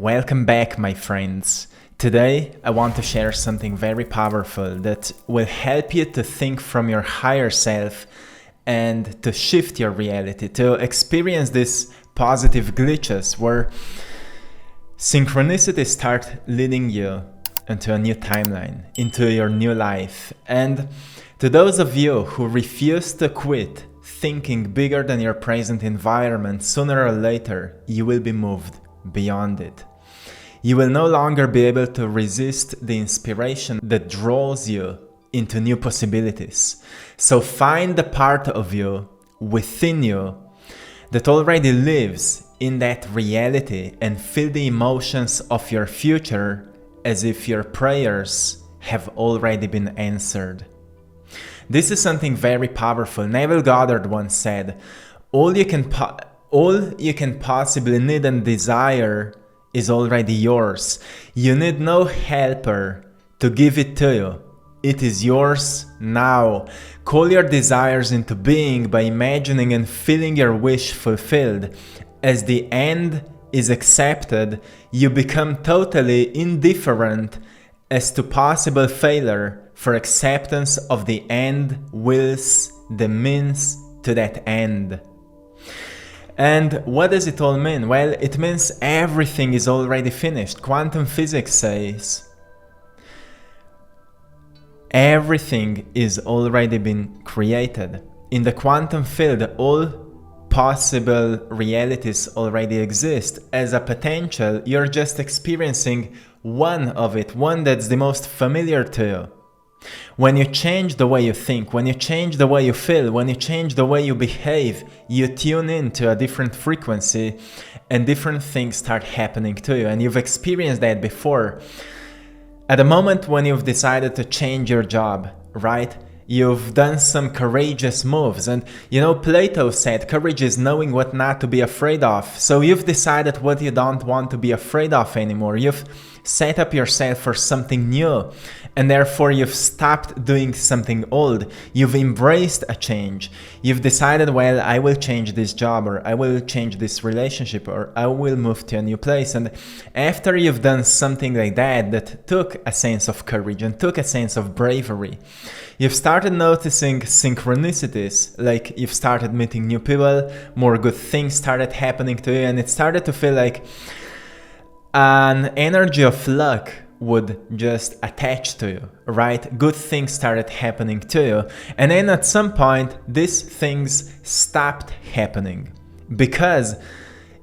Welcome back, my friends. Today, I want to share something very powerful that will help you to think from your higher self and to shift your reality, to experience these positive glitches where synchronicities start leading you into a new timeline, into your new life. And to those of you who refuse to quit thinking bigger than your present environment, sooner or later, you will be moved beyond it. You will no longer be able to resist the inspiration that draws you into new possibilities. So find the part of you within you that already lives in that reality and feel the emotions of your future as if your prayers have already been answered. This is something very powerful. Neville Goddard once said, all you can possibly need and desire is already yours. You need no helper to give it to you. It is yours now. Call your desires into being by imagining and feeling your wish fulfilled. As the end is accepted, you become totally indifferent as to possible failure, for acceptance of the end wills the means to that end. And what does it all mean? Well, it means everything is already finished. Quantum physics says everything is already been created. In the quantum field, all possible realities already exist. As a potential, you're just experiencing one of it, one that's the most familiar to you. When you change the way you think, when you change the way you feel, when you change the way you behave, you tune into a different frequency and different things start happening to you. And you've experienced that before. At the moment when you've decided to change your job, right? You've done some courageous moves. And Plato said courage is knowing what not to be afraid of. So you've decided what you don't want to be afraid of anymore. You've set up yourself for something new, and therefore you've stopped doing something old. You've embraced a change. You've decided, well, I will change this job, or I will change this relationship, or I will move to a new place. And after you've done something like that took a sense of courage and took a sense of bravery, you've started noticing synchronicities, like you've started meeting new people, more good things started happening to you, and it started to feel like an energy of luck would just attach to you, right? Good things started happening to you. And then at some point, these things stopped happening because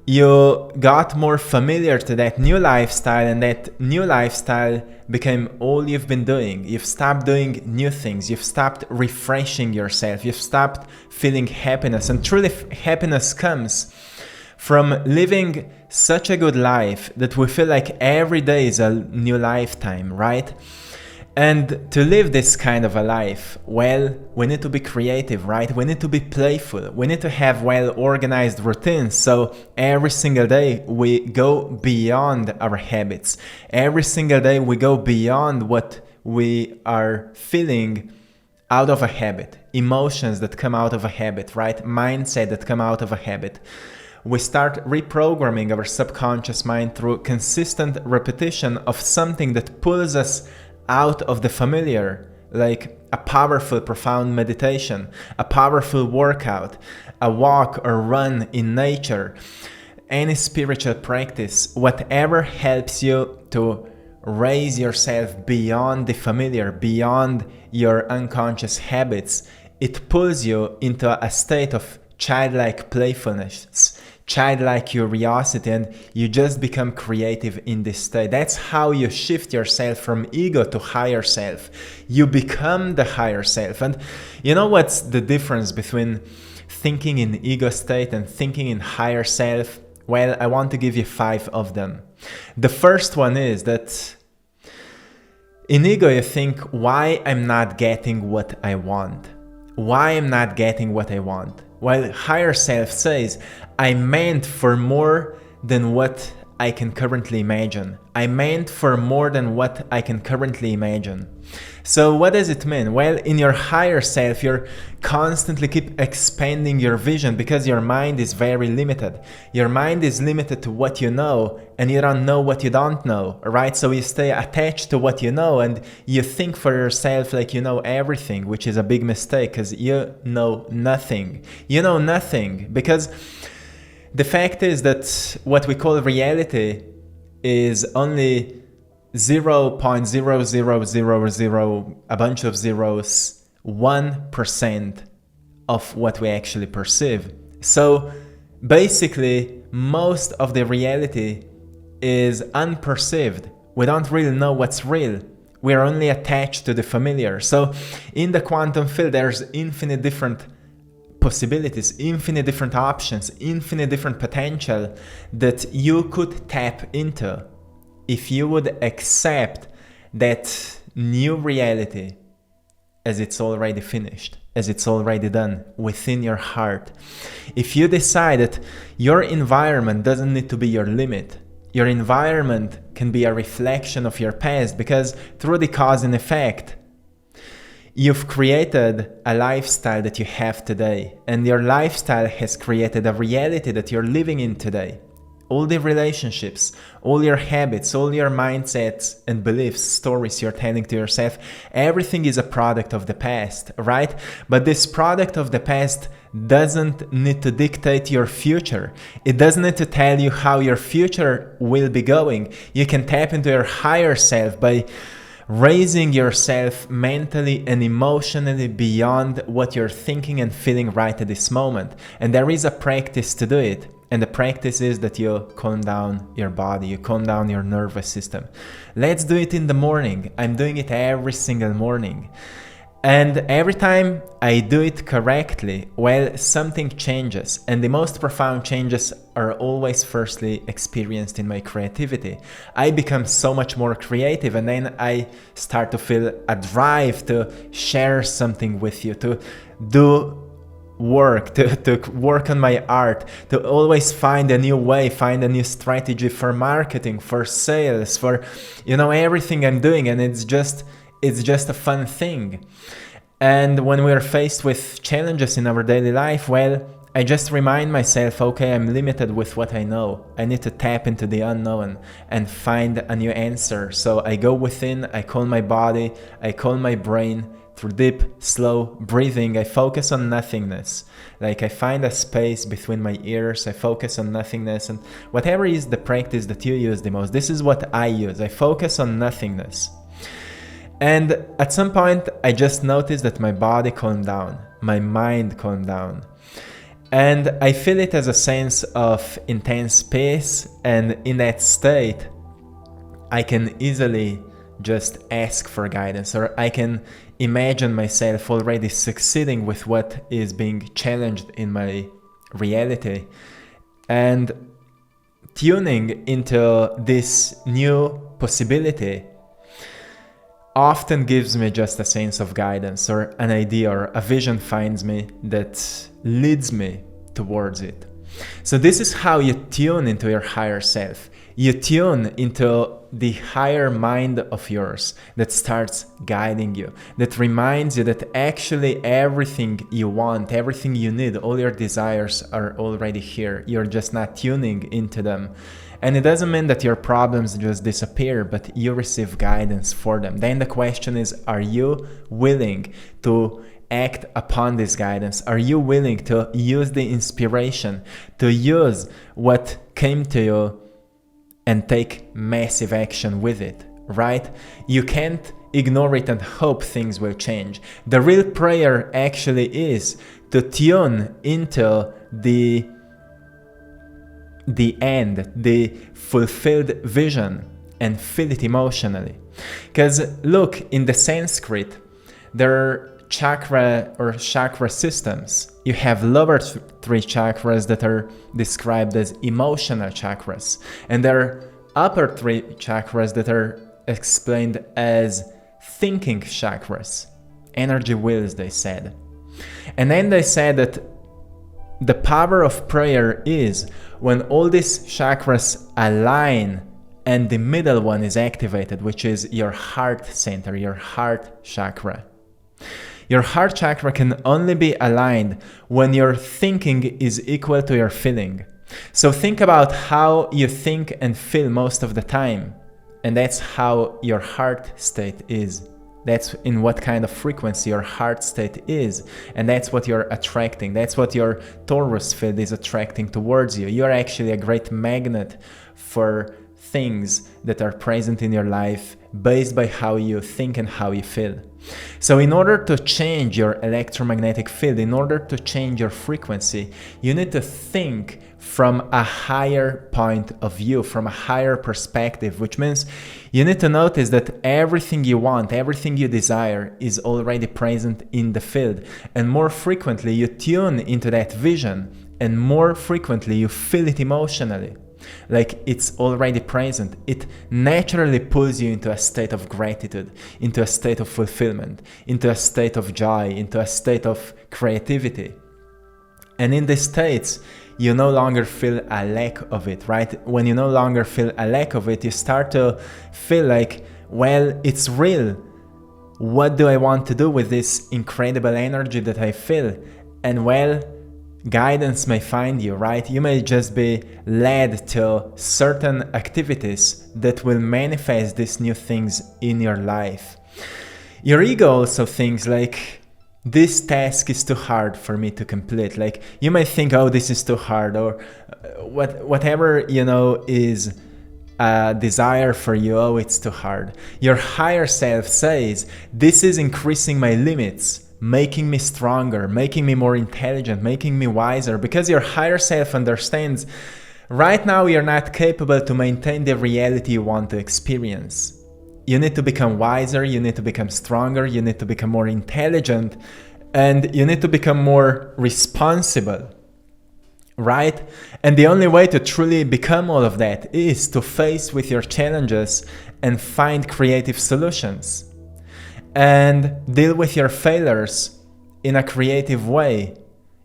you got more familiar to that new lifestyle, and that new lifestyle became all you've been doing. You've stopped doing new things. You've stopped refreshing yourself. You've stopped feeling happiness. And truly, happiness comes from living such a good life that we feel like every day is a new lifetime, right? And to live this kind of a life, well, we need to be creative, right? We need to be playful. We need to have well-organized routines. So every single day we go beyond our habits. Every single day we go beyond what we are feeling out of a habit. Emotions that come out of a habit, right? Mindset that come out of a habit. We start reprogramming our subconscious mind through consistent repetition of something that pulls us out of the familiar, like a powerful, profound meditation, a powerful workout, a walk or run in nature, any spiritual practice, whatever helps you to raise yourself beyond the familiar, beyond your unconscious habits. It pulls you into a state of childlike playfulness, childlike curiosity, and you just become creative in this state. That's how you shift yourself from ego to higher self. You become the higher self. And you know what's the difference between thinking in ego state and thinking in higher self? Well, I want to give you 5 of them. The first one is that in ego you think, why I'm not getting what I want? Why I'm not getting what I want? While higher self says, I meant for more than what I can currently imagine. I'm meant for more than what I can currently imagine. So what does it mean? Well, in your higher self, you're constantly keep expanding your vision because your mind is very limited. Your mind is limited to what you know, and you don't know what you don't know, right? So you stay attached to what you know, and you think for yourself like you know everything, which is a big mistake because you know nothing. You know nothing because the fact is that what we call reality is only 0.0000, a bunch of zeros, 1% of what we actually perceive. So basically, most of the reality is unperceived. We don't really know what's real. We're only attached to the familiar. So in the quantum field, there's infinite different possibilities, infinite different options, infinite different potential that you could tap into if you would accept that new reality as it's already finished, as it's already done within your heart. If you decide that your environment doesn't need to be your limit, your environment can be a reflection of your past, because through the cause and effect, you've created a lifestyle that you have today, and your lifestyle has created a reality that you're living in today. All the relationships, all your habits, all your mindsets and beliefs, stories you're telling to yourself, everything is a product of the past, right? But this product of the past doesn't need to dictate your future. It doesn't need to tell you how your future will be going. You can tap into your higher self by raising yourself mentally and emotionally beyond what you're thinking and feeling right at this moment. And there is a practice to do it. And the practice is that you calm down your body, you calm down your nervous system. Let's do it in the morning. I'm doing it every single morning. And every time I do it correctly, well, something changes. And the most profound changes are always firstly experienced in my creativity. I become so much more creative, and then I start to feel a drive to share something with you, to do work, to work on my art, to always find a new way, find a new strategy for marketing, for sales, for, everything I'm doing. And it's just a fun thing. And when we're faced with challenges in our daily life, well, I just remind myself, okay, I'm limited with what I know. I need to tap into the unknown and find a new answer. So I go within, I calm my body, I calm my brain. Through deep, slow breathing, I focus on nothingness. Like I find a space between my ears, I focus on nothingness, and whatever is the practice that you use the most, this is what I use. I focus on nothingness. And at some point, I just noticed that my body calmed down, my mind calmed down. And I feel it as a sense of intense peace, and in that state, I can easily just ask for guidance, or I can imagine myself already succeeding with what is being challenged in my reality. And tuning into this new possibility often gives me just a sense of guidance, or an idea, or a vision finds me that leads me towards it. So this is how you tune into your higher self. You tune into the higher mind of yours that starts guiding you, that reminds you that actually everything you want, everything you need, all your desires are already here. You're just not tuning into them. And it doesn't mean that your problems just disappear, but you receive guidance for them. Then the question is, are you willing to act upon this guidance? Are you willing to use the inspiration, to use what came to you and take massive action with it, right? You can't ignore it and hope things will change. The real prayer actually is to tune into the end, the fulfilled vision, and feel it emotionally. Because look, in the Sanskrit, there are chakra systems. You have lower three chakras that are described as emotional chakras, and there are upper three chakras that are explained as thinking chakras, energy wheels, they said. And then they said that the power of prayer is when all these chakras align and the middle one is activated, which is your heart center, your heart chakra. Your heart chakra can only be aligned when your thinking is equal to your feeling. So think about how you think and feel most of the time, and that's how your heart state is. That's in what kind of frequency your heart state is, and that's what you're attracting. That's what your Taurus field is attracting towards you. You're actually a great magnet for things that are present in your life based by how you think and how you feel. So in order to change your electromagnetic field, in order to change your frequency, you need to think from a higher point of view, from a higher perspective, which means you need to notice that everything you want, everything you desire is already present in the field. And more frequently you tune into that vision, and more frequently you feel it emotionally. Like it's already present. It naturally pulls you into a state of gratitude, into a state of fulfillment, into a state of joy, into a state of creativity. And in these states, you no longer feel a lack of it, right? When you no longer feel a lack of it, you start to feel like, well, it's real. What do I want to do with this incredible energy that I feel? And well, guidance may find you, right? You may just be led to certain activities that will manifest these new things in your life. Your ego also thinks like, this task is too hard for me to complete. Like you might think, oh, this is too hard, or whatever, you know, is a desire for you, oh, it's too hard. Your higher self says, this is increasing my limits, making me stronger, making me more intelligent, making me wiser, because your higher self understands right now you're not capable to maintain the reality you want to experience. You need to become wiser, you need to become stronger, you need to become more intelligent, and you need to become more responsible, right? And the only way to truly become all of that is to face with your challenges and find creative solutions. And deal with your failures in a creative way.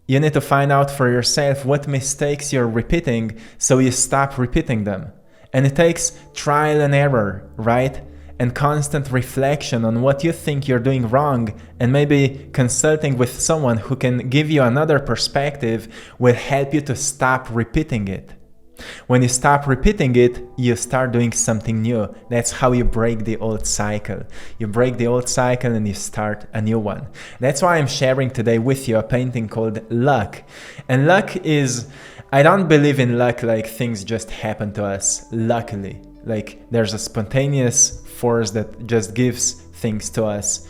You need to find out for yourself what mistakes you're repeating so you stop repeating them. And it takes trial and error, right? And constant reflection on what you think you're doing wrong, and maybe consulting with someone who can give you another perspective will help you to stop repeating it. When you stop repeating it, you start doing something new. That's how you break the old cycle. You break the old cycle and you start a new one. That's why I'm sharing today with you a painting called Luck. And luck is, I don't believe in luck like things just happen to us luckily. Like there's a spontaneous force that just gives things to us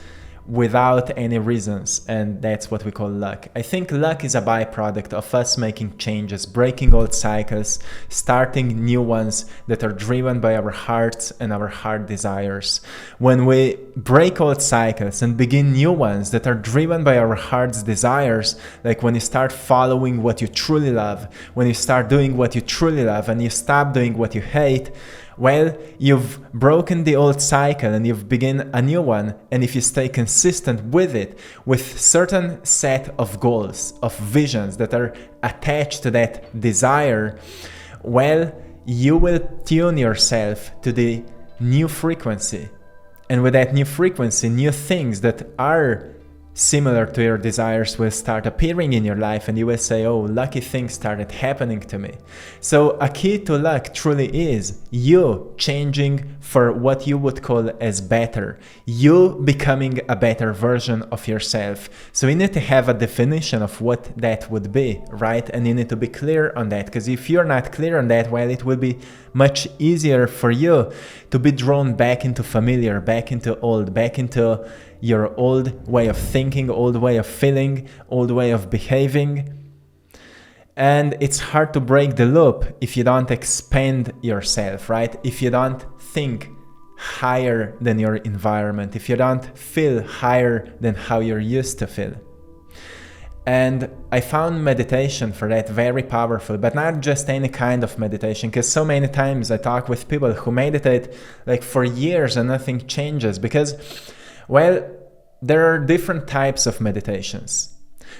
without any reasons, and that's what we call luck. I think luck is a byproduct of us making changes, breaking old cycles, starting new ones that are driven by our hearts and our heart desires. When we break old cycles and begin new ones that are driven by our heart's desires, like when you start following what you truly love, when you start doing what you truly love and you stop doing what you hate, well, you've broken the old cycle and you've begun a new one. And if you stay consistent with it, with certain set of goals, of visions that are attached to that desire, well, you will tune yourself to the new frequency. And with that new frequency, new things that are similar to your desires will start appearing in your life, and you will say, oh, lucky things started happening to me. So a key to luck truly is you changing for what you would call as better, you becoming a better version of yourself. So you need to have a definition of what that would be, right? And you need to be clear on that, because if you're not clear on that, well, it will be much easier for you to be drawn back into familiar, back into old, back into your old way of thinking, old way of feeling, old way of behaving. And it's hard to break the loop if you don't expand yourself, right? If you don't think higher than your environment, if you don't feel higher than how you're used to feel. And I found meditation for that very powerful, but not just any kind of meditation, because so many times I talk with people who meditate like for years and nothing changes, because, well, there are different types of meditations.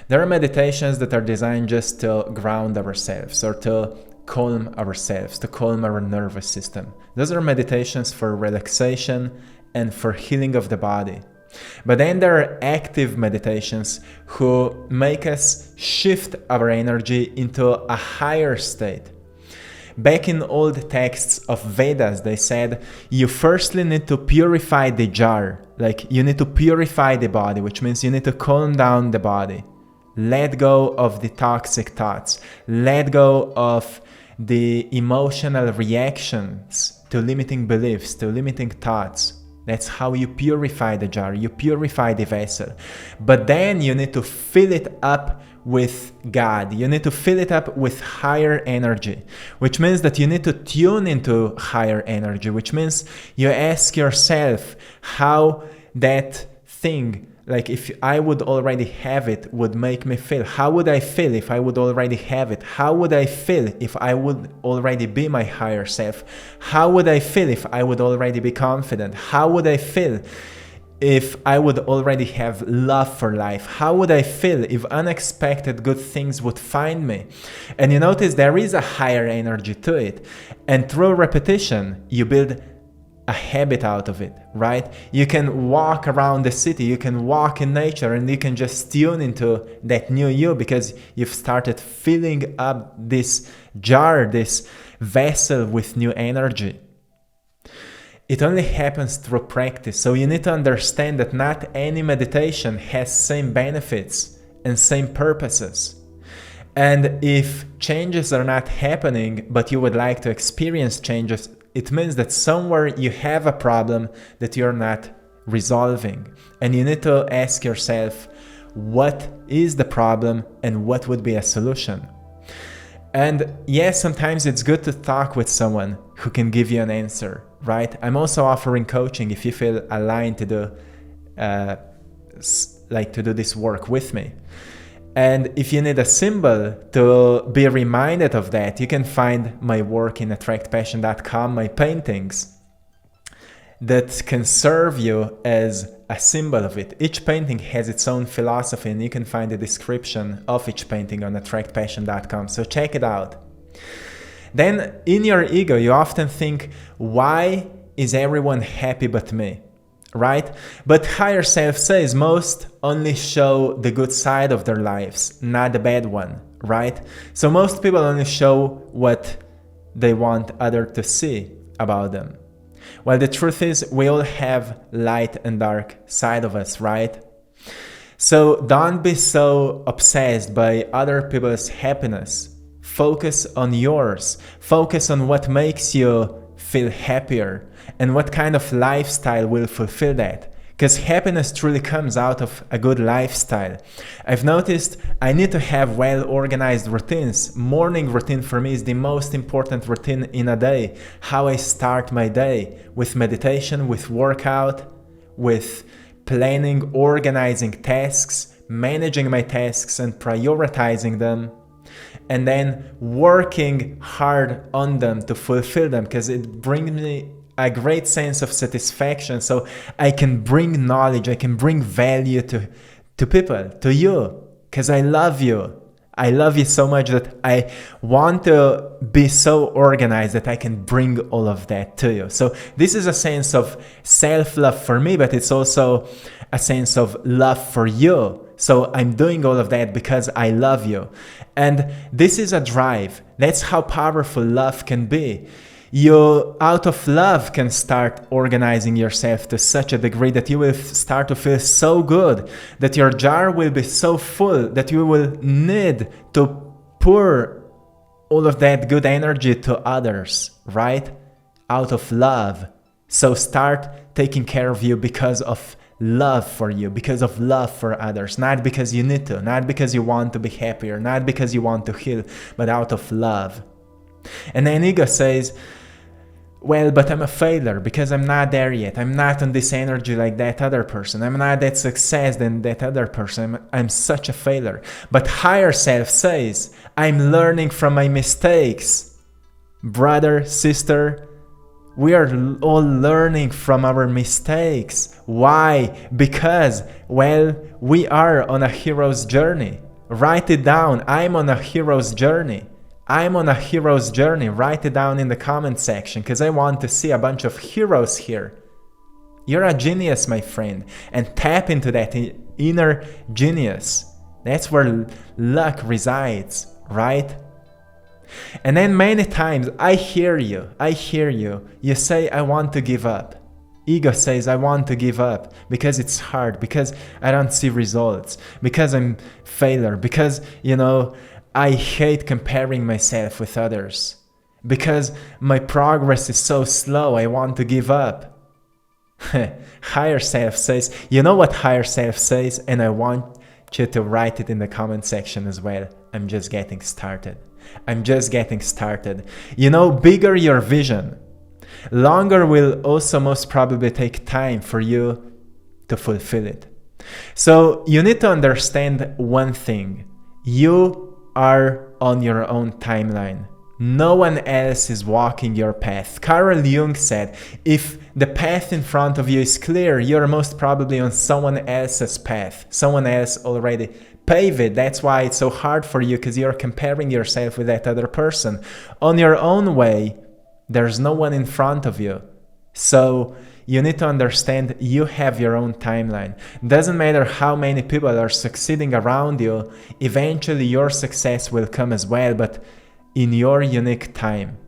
There are meditations that are designed just to ground ourselves or to calm ourselves, to calm our nervous system. Those are meditations for relaxation and for healing of the body. But then there are active meditations who make us shift our energy into a higher state. Back in old texts of Vedas, they said you firstly need to purify the jar, like you need to purify the body, which means you need to calm down the body. Let go of the toxic thoughts. Let go of the emotional reactions to limiting beliefs, to limiting thoughts. That's how you purify the jar, you purify the vessel. But then you need to fill it up with God. You need to fill it up with higher energy, which means that you need to tune into higher energy, which means you ask yourself how that thing, like if I would already have it, would make me feel. How would I feel if I would already have it? How would I feel if I would already be my higher self? How would I feel if I would already be confident? How would I feel if I would already have love for life? How would I feel if unexpected good things would find me? And you notice there is a higher energy to it. And through repetition, you build a habit out of it, right? You can walk around the city, you can walk in nature, and you can just tune into that new you because you've started filling up this jar, this vessel with new energy. It only happens through practice. So you need to understand that not any meditation has same benefits and same purposes. And if changes are not happening, but you would like to experience changes, it means that somewhere you have a problem that you're not resolving. And you need to ask yourself, what is the problem and what would be a solution? And yes, sometimes it's good to talk with someone who can give you an answer, right? I'm also offering coaching if you feel aligned to do this work with me. And if you need a symbol to be reminded of that, you can find my work in AttractPassion.com, my paintings that can serve you as a symbol of it. Each painting has its own philosophy, and you can find a description of each painting on AttractPassion.com. So check it out. Then in your ego, you often think, why is everyone happy but me? Right? But higher self says most only show the good side of their lives, not the bad one, right? So most people only show what they want others to see about them. Well, the truth is we all have light and dark side of us, right? So don't be so obsessed by other people's happiness. Focus on yours. Focus on what makes you feel happier and what kind of lifestyle will fulfill that. Because happiness truly comes out of a good lifestyle. I've noticed I need to have well-organized routines. Morning routine for me is the most important routine in a day. How I start my day with meditation, with workout, with planning, organizing tasks, managing my tasks and prioritizing them, and then working hard on them to fulfill them, because it brings me a great sense of satisfaction. So I can bring knowledge, I can bring value to people, to you, because I love you. I love you so much that I want to be so organized that I can bring all of that to you. So this is a sense of self-love for me, but it's also a sense of love for you. So I'm doing all of that because I love you. And this is a drive. That's how powerful love can be. You, out of love, can start organizing yourself to such a degree that you will start to feel so good, that your jar will be so full that you will need to pour all of that good energy to others, right? Out of love. So start taking care of you because of love for you, because of love for others, not because you need to, not because you want to be happier, not because you want to heal, but out of love. And then ego says, well, but I'm a failure because I'm not there yet. I'm not on this energy like that other person. I'm not that success than that other person. I'm such a failure. But higher self says, I'm learning from my mistakes. Brother, sister, we are all learning from our mistakes. Why? Because, well, we are on a hero's journey. Write it down. I'm on a hero's journey. I'm on a hero's journey. Write it down in the comment section because I want to see a bunch of heroes here. You're a genius, my friend, and tap into that inner genius. That's where luck resides, right? And then many times I hear you. You say, I want to give up. Ego says, I want to give up because it's hard, because I don't see results, because I'm failure, because, I hate comparing myself with others, because my progress is so slow, I want to give up. Higher self says, you know what higher self says? And I want you to write it in the comment section as well. I'm just getting started. Bigger your vision. Longer will also most probably take time for you to fulfill it. So you need to understand one thing. You are on your own timeline. No one else is walking your path. Carl Jung said, if the path in front of you is clear, you're most probably on someone else's path. Someone else already paved it. That's why it's so hard for you, because you're comparing yourself with that other person. On your own way, there's no one in front of you. So you need to understand you have your own timeline. Doesn't matter how many people are succeeding around you, eventually your success will come as well, but in your unique time.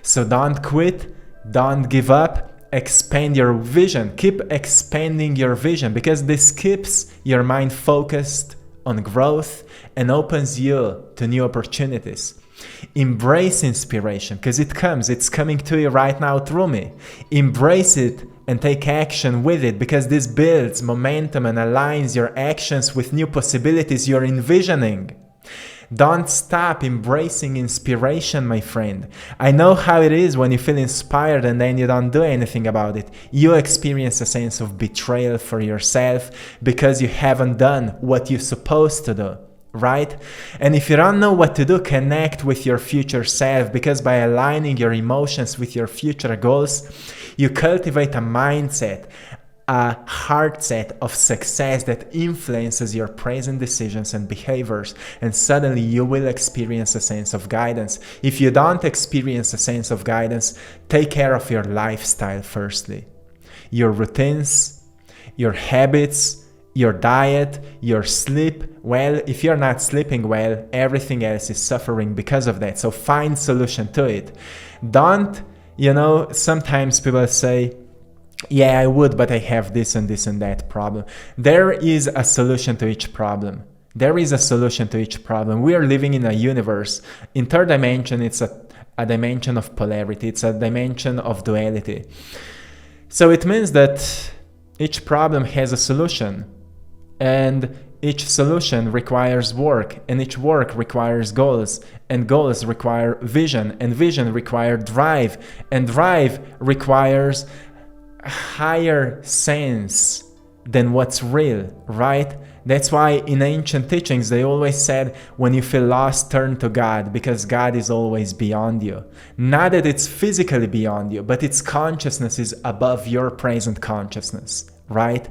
So don't quit, don't give up, expand your vision. Keep expanding your vision, because this keeps your mind focused on growth and opens you to new opportunities. Embrace inspiration, because it's coming to you right now through me. Embrace it and take action with it, because this builds momentum and aligns your actions with new possibilities you're envisioning. Don't stop embracing inspiration, my friend. I know how it is when you feel inspired and then you don't do anything about it. You experience a sense of betrayal for yourself because you haven't done what you're supposed to do, right? And if you don't know what to do, connect with your future self, because by aligning your emotions with your future goals, you cultivate a mindset, a heart set of success that influences your present decisions and behaviors, and suddenly you will experience a sense of guidance. If you don't experience a sense of guidance, take care of your lifestyle firstly. Your routines, your habits, your diet, your sleep. Well, if you're not sleeping well, everything else is suffering because of that. So find solution to it. Don't, sometimes people say, yeah, I would, but I have this and this and that problem. There is a solution to each problem. We are living in a universe. In third dimension, it's a dimension of polarity. It's a dimension of duality. So it means that each problem has a solution. And each solution requires work. And each work requires goals. And goals require vision. And vision requires drive. And drive requires higher sense than what's real, right? That's why in ancient teachings they always said, when you feel lost, turn to God, because God is always beyond you. Not that it's physically beyond you, but its consciousness is above your present consciousness, right?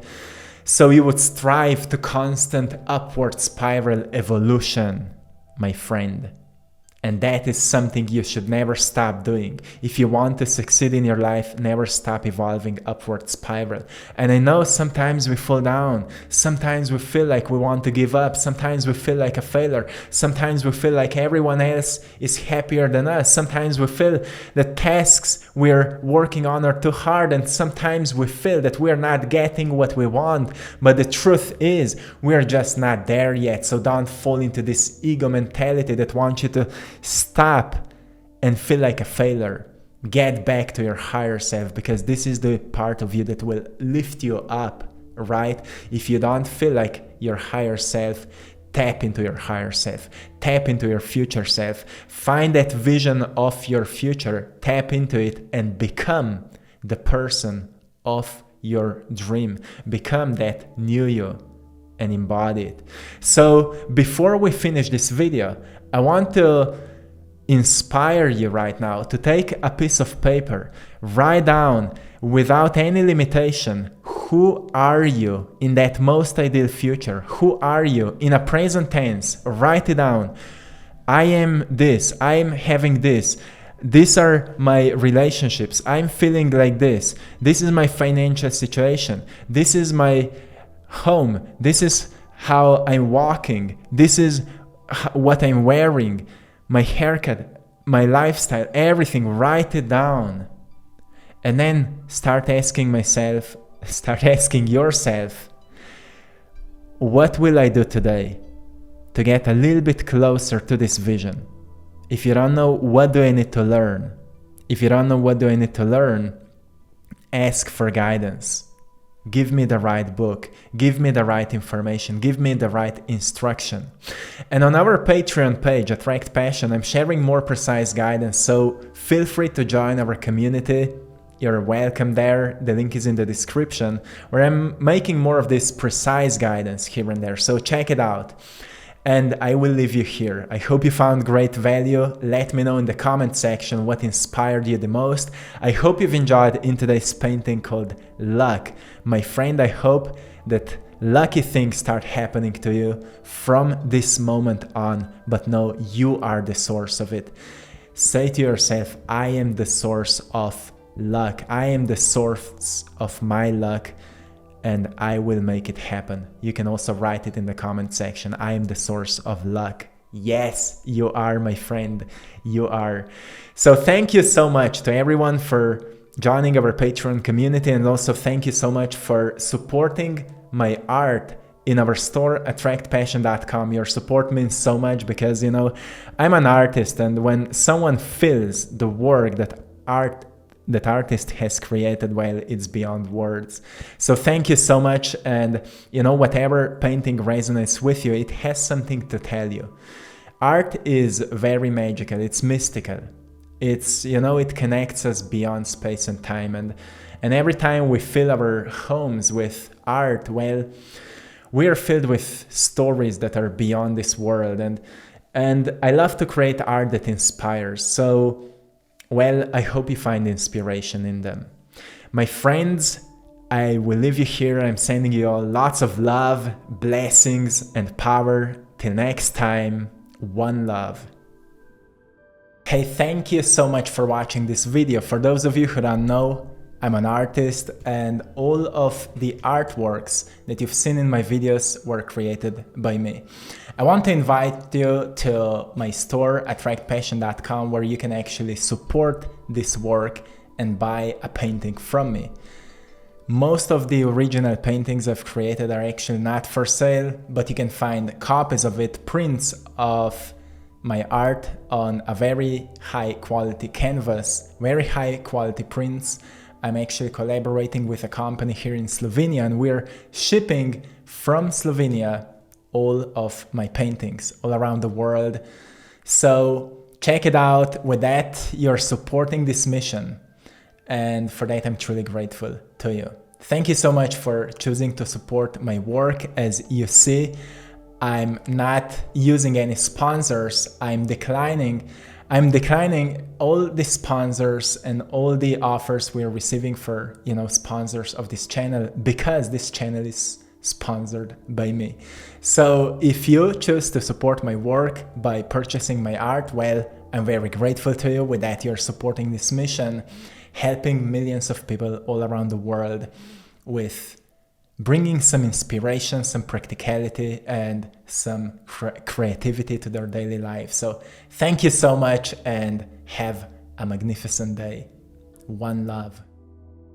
So you would strive to constant upward spiral evolution, my friend. And that is something you should never stop doing. If you want to succeed in your life, never stop evolving upward spiral. And I know sometimes we fall down. Sometimes we feel like we want to give up. Sometimes we feel like a failure. Sometimes we feel like everyone else is happier than us. Sometimes we feel the tasks we're working on are too hard. And sometimes we feel that we're not getting what we want. But the truth is, we're just not there yet. So don't fall into this ego mentality that wants you to stop and feel like a failure. Get back to your higher self, because this is the part of you that will lift you up, right? If you don't feel like your higher self, tap into your higher self. Tap into your future self. Find that vision of your future. Tap into it and become the person of your dream. Become that new you and embody it. So before we finish this video, I want to inspire you right now to take a piece of paper, write down without any limitation Who are you in that most ideal future? Who are you in a present tense? Write it down. I am this, I am having this. These are my relationships. I'm feeling like this. This is my financial situation. This is my home. This is how I'm walking. This is what I'm wearing. My haircut, my lifestyle, everything. Write it down. And then start asking yourself, what will I do today to get a little bit closer to this vision? If you don't know, what do I need to learn? If you don't know what do I need to learn, ask for guidance. Give me the right book. Give me the right information. Give me the right instruction. And on our Patreon page, AttractPassion, I'm sharing more precise guidance, so feel free to join our community. You're welcome there. The link is in the description, where I'm making more of this precise guidance here and there. So check it out. And I will leave you here. I hope you found great value. Let me know in the comment section what inspired you the most. I hope you've enjoyed in today's painting called Luck. My friend, I hope that lucky things start happening to you from this moment on, but no, you are the source of it. Say to yourself, I am the source of luck. I am the source of my luck, and I will make it happen. You can also write it in the comment section. I am the source of luck. Yes, you are, my friend. You are. So thank you so much to everyone for joining our Patreon community, and also thank you so much for supporting my art in our store, AttractPassion.com. Your support means so much because, you know, I'm an artist, and when someone feels the work that artist has created, well, it's beyond words. So thank you so much. And you know, whatever painting resonates with you, it has something to tell you. Art is very magical. It's mystical. It's, you know, it connects us beyond space and time. And every time we fill our homes with art, well, we are filled with stories that are beyond this world. And I love to create art that inspires. So, well, I hope you find inspiration in them. My friends, I will leave you here. I'm sending you all lots of love, blessings, and power. Till next time, one love. Hey, thank you so much for watching this video. For those of you who don't know, I'm an artist, and all of the artworks that you've seen in my videos were created by me. I want to invite you to my store, AttractPassion.com, where you can actually support this work and buy a painting from me. Most of the original paintings I've created are actually not for sale, but you can find copies of it, prints of my art on a very high quality canvas, very high quality prints. I'm actually collaborating with a company here in Slovenia, and we're shipping from Slovenia all of my paintings all around the world. So check it out. With that, you're supporting this mission, and for that I'm truly grateful to you. Thank you so much for choosing to support my work. As you see, I'm not using any sponsors. I'm declining all the sponsors and all the offers we're receiving for, you know, sponsors of this channel, because this channel is sponsored by me. So if you choose to support my work by purchasing my art, well, I'm very grateful to you. With that, you're supporting this mission, helping millions of people all around the world with bringing some inspiration, some practicality, and some creativity to their daily life. So thank you so much, and have a magnificent day. One love.